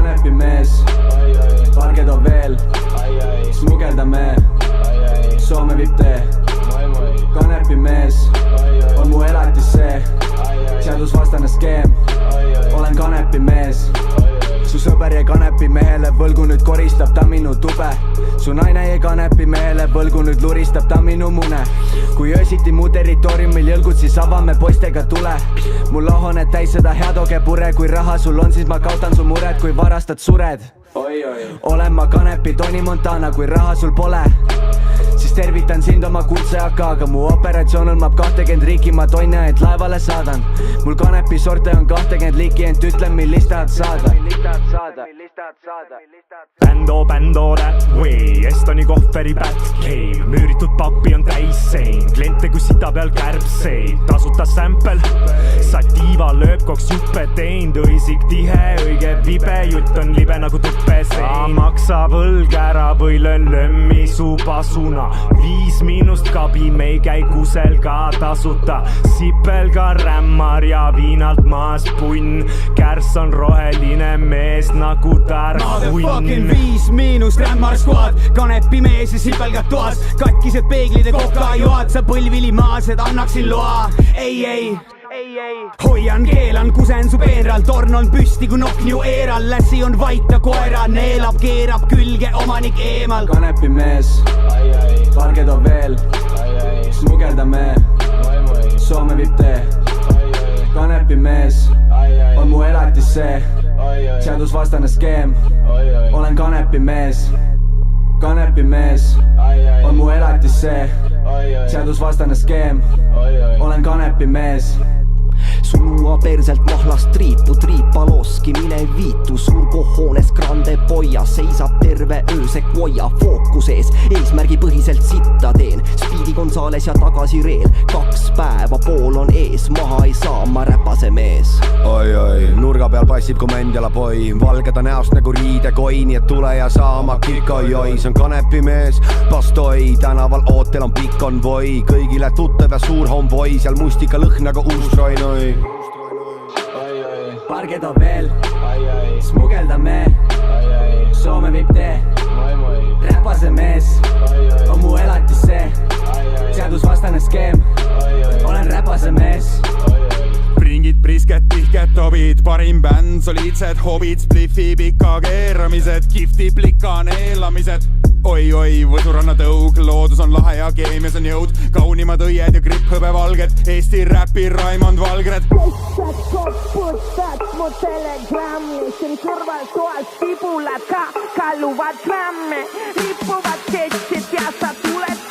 kanepimees, valged on veel, smugeldame, Soome viib tee. Kanepimees on mu elatis see, seadusvastane skeem, olen kanepimees. Su sõber jäi kanepimehele, võlgu nüüd koristab ta minu tube. Su naine jäi kanepimehele, võlgu nüüd luristab ta minu mune. Kui öösiti mu territooriumil jõlgud, siis avame poistega tule. Mul lahoned täis seda headoge pure, kui raha sul on, siis ma kaotan su mured, kui varastad sured. Olen ma kanepi Tony Montana, kui raha sul pole, siis tervitan sind oma kuldse AK-ga. Mu operatsioon hõlmab 20 riiki, ma tonne ainult laevale saadan. Mul kanepi sorte on 20 liiki, ent ütlen, millist tahad saada. Bändo that way, Estoni kohveri Batcave. Müüritud papi on täis sein, kliente kui sita peal kärbseid. Tasuta sample, Sativa lööb koks juppe teind. Õisik tihe, õige vibe, jutt on libe nagu tuppesein. Maksa võlg ära või löön lömmi su pasuna. 5 miinust kabi, me ei käi kusel ka tasuta. Sipel ka rämmar ja viinalt maas punn. Kärss on roheline mees nagu tarhunn. 5 miinust rämmar squad, kanepimees ja sipelgad toas. Katkised peeglid ja kokajoad, sa põlvili maas, et annaksin loa. Ei hoian, keelan, kusen su peenral. Torn on püsti kui nokk New Eral. Lässi on vaita koera, neelab, keerab külge omanik eemal. Kanepimees, valged on veel, smugeldame, Soome viib tee. Kanepimees on mu elatis see, seadusvastane skeem, olen kanepimees. Kanepimees on mu elatis see, seadusvastane skeem, olen kanepimees. Su nuua perselt mahlast triipa loski, mine viitu. Suur kohoones grande poia, seisab terve öö Sequoia fookusees. Eesmärgi põhiselt sitta teen, Speedy Gonzales ja tagasi reel. 2 päeva, pool on ees, maha ei saa, ma räpase mees. Oi, nurga peal passib kui Mandela boy. Valged on näost nagu riidekoi, nii et tule ja saama kikojoi. See on kanepimees, pastoi, tänaval ootel on pikk konvoi. Kõigile tuttav ja suur homeboy, seal mustika lõhn nagu uustroin. Valged on veel, smugeldame, Soome viib tee. Räpase mees on mu elatis see, seadusvastane skeem, olen räpase mees. Pringid, prisket, tihket tobid, parim bänd, soliidsed hobid. Spliffi pika keeramised, kifti plika neelamised. Oi, võsuranna tõug, loodus on lahe ja keemias on jõud. Kaunimad õied ja gripp hõbevalged, Eesti räpi Raimond Valgred. Koputad mu telegrammi, siin kõrval toas tibulad ka kalluvad gramme. Ripuvad ketsid ja sa tuled